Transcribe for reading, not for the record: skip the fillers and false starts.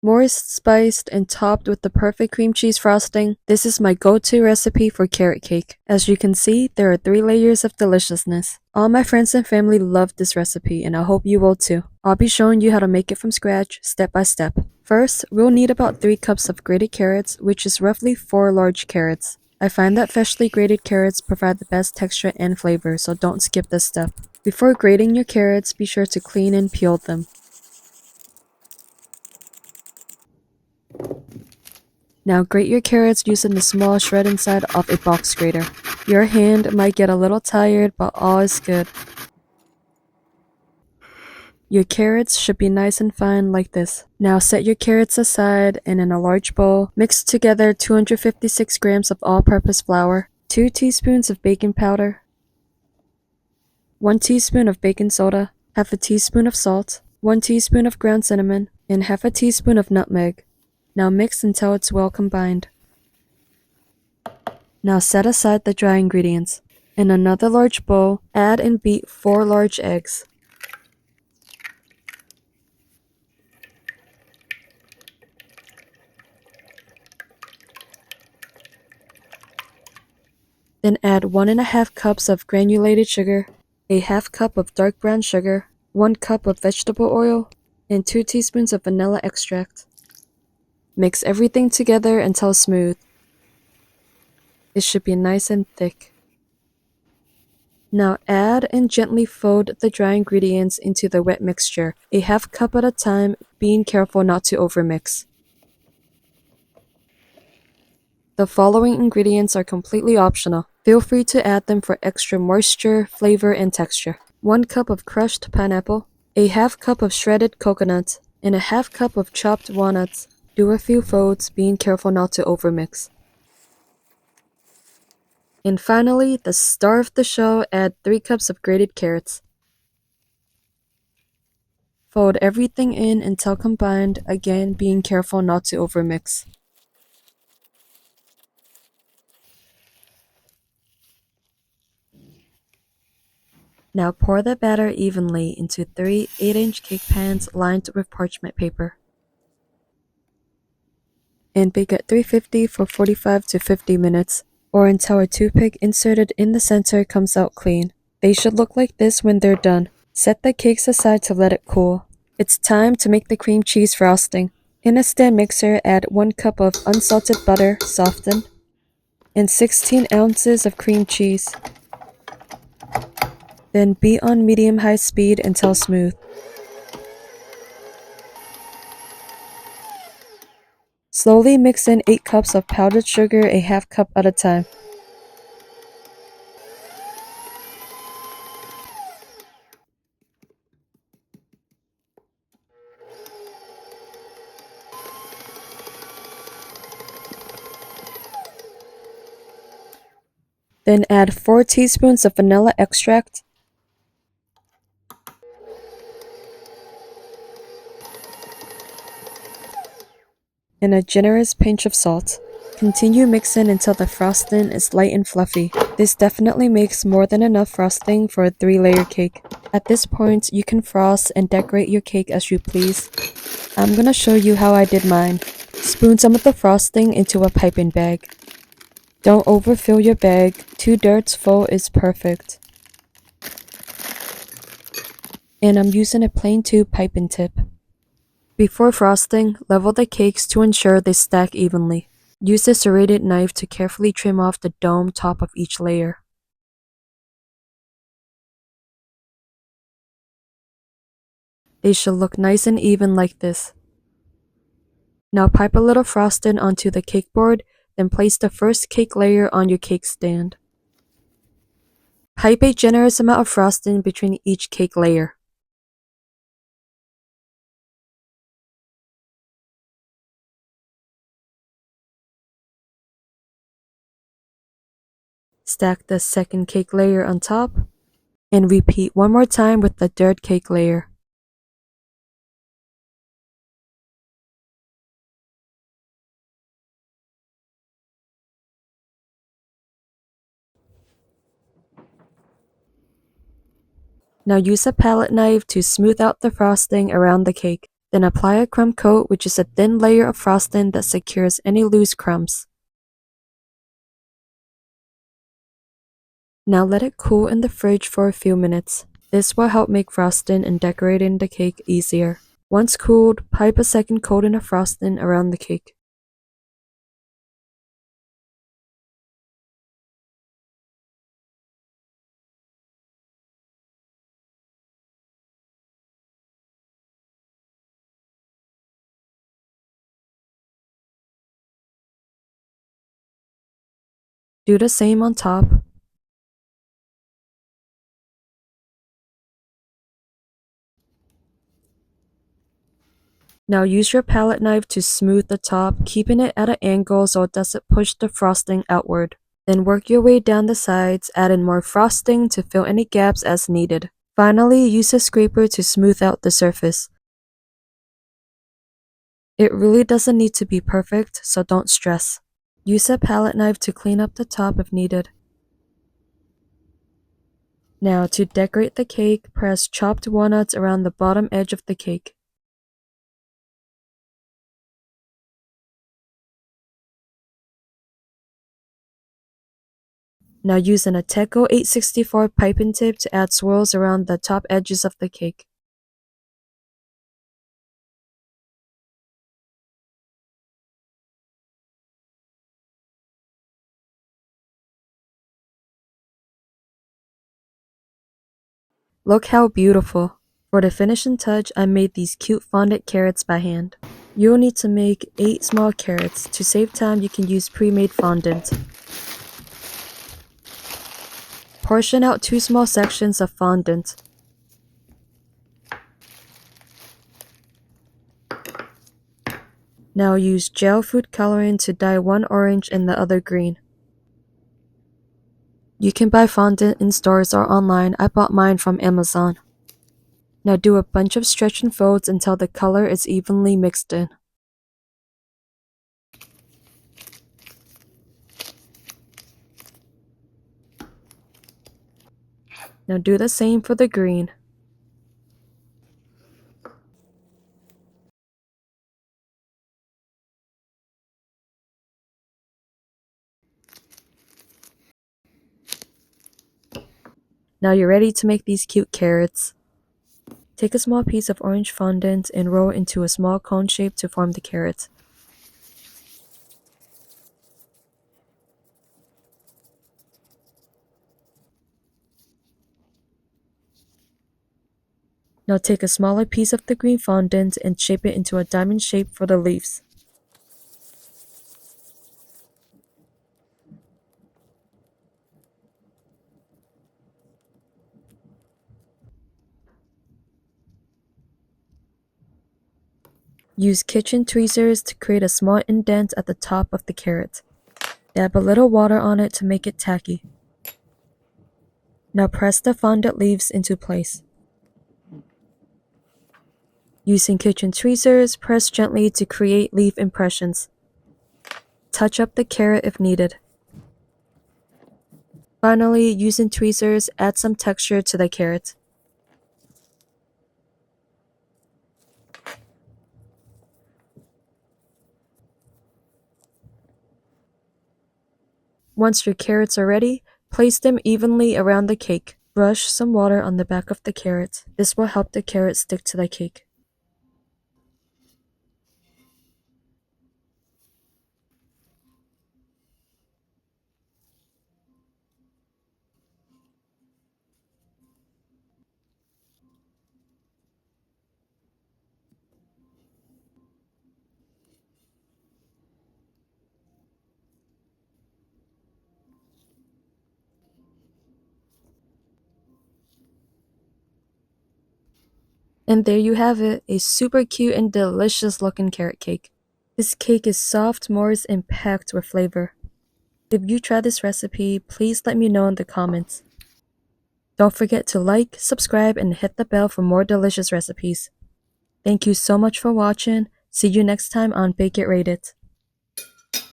Moist, spiced, and topped with the perfect cream cheese frosting, this is my go-to recipe for carrot cake. As you can see, there are 3 layers of deliciousness. All my friends and family love this recipe, and I hope you will too. I'll be showing you how to make it from scratch, step by step. First, we'll need about 3 cups of grated carrots, which is roughly 4 large carrots. I find that freshly grated carrots provide the best texture and flavor, so don't skip this step. Before grating your carrots, be sure to clean and peel them. Now grate your carrots using the small shred inside of a box grater. Your hand might get a little tired, but all is good. Your carrots should be nice and fine like this. Now set your carrots aside and in a large bowl, mix together 256 grams of all-purpose flour, 2 teaspoons of baking powder, 1 teaspoon of baking soda, half a teaspoon of salt, 1 teaspoon of ground cinnamon, and half a teaspoon of nutmeg. Now mix until it's well combined. Now set aside the dry ingredients. In another large bowl, add and beat 4 large eggs. Then add 1½ cups of granulated sugar, a half cup of dark brown sugar, 1 cup of vegetable oil, and 2 teaspoons of vanilla extract. Mix everything together until smooth. It should be nice and thick. Now add and gently fold the dry ingredients into the wet mixture, a half cup at a time, being careful not to overmix. The following ingredients are completely optional. Feel free to add them for extra moisture, flavor, and texture. 1 cup of crushed pineapple, a half cup of shredded coconut, and a half cup of chopped walnuts. Do a few folds, being careful not to overmix. And finally, the star of the show, add 3 cups of grated carrots. Fold everything in until combined, again being careful not to overmix. Now pour the batter evenly into 3 8-inch cake pans lined with parchment paper. And bake at 350 for 45 to 50 minutes, or until a toothpick inserted in the center comes out clean. They should look like this when they're done. Set the cakes aside to let it cool. It's time to make the cream cheese frosting. In a stand mixer, add 1 cup of unsalted butter, softened, and 16 ounces of cream cheese. Then beat on medium-high speed until smooth. Slowly mix in 8 cups of powdered sugar, a half cup at a time. Then add 4 teaspoons of vanilla extract, and a generous pinch of salt. Continue mixing until the frosting is light and fluffy. This definitely makes more than enough frosting for a 3-layer cake. At this point, you can frost and decorate your cake as you please. I'm gonna show you how I did mine. Spoon some of the frosting into a piping bag. Don't overfill your bag, 2 thirds full is perfect. And I'm using a plain tube piping tip. Before frosting, level the cakes to ensure they stack evenly. Use a serrated knife to carefully trim off the dome top of each layer. They should look nice and even like this. Now pipe a little frosting onto the cake board, then place the first cake layer on your cake stand. Pipe a generous amount of frosting between each cake layer. Stack the second cake layer on top, and repeat one more time with the third cake layer. Now use a palette knife to smooth out the frosting around the cake. Then apply a crumb coat, which is a thin layer of frosting that secures any loose crumbs. Now let it cool in the fridge for a few minutes. This will help make frosting and decorating the cake easier. Once cooled, pipe a second coating of frosting around the cake. Do the same on top. Now use your palette knife to smooth the top, keeping it at an angle so it doesn't push the frosting outward. Then work your way down the sides, adding more frosting to fill any gaps as needed. Finally, use a scraper to smooth out the surface. It really doesn't need to be perfect, so don't stress. Use a palette knife to clean up the top if needed. Now to decorate the cake, press chopped walnuts around the bottom edge of the cake. Now use an Ateco 864 piping tip to add swirls around the top edges of the cake. Look how beautiful! For the finishing touch, I made these cute fondant carrots by hand. You'll need to make 8 small carrots. To save time, you can use pre-made fondant. Portion out 2 small sections of fondant. Now use gel food coloring to dye one orange and the other green. You can buy fondant in stores or online. I bought mine from Amazon. Now do a bunch of stretch and folds until the color is evenly mixed in. Now do the same for the green. Now you're ready to make these cute carrots. Take a small piece of orange fondant and roll it into a small cone shape to form the carrot. Now take a smaller piece of the green fondant and shape it into a diamond shape for the leaves. Use kitchen tweezers to create a small indent at the top of the carrot. Dab a little water on it to make it tacky. Now press the fondant leaves into place. Using kitchen tweezers, press gently to create leaf impressions. Touch up the carrot if needed. Finally, using tweezers, add some texture to the carrot. Once your carrots are ready, place them evenly around the cake. Brush some water on the back of the carrot. This will help the carrot stick to the cake. And there you have it, a super cute and delicious looking carrot cake. This cake is soft, moist, and packed with flavor. If you try this recipe, please let me know in the comments. Don't forget to like, subscribe, and hit the bell for more delicious recipes. Thank you so much for watching. See you next time on Bake It Rated.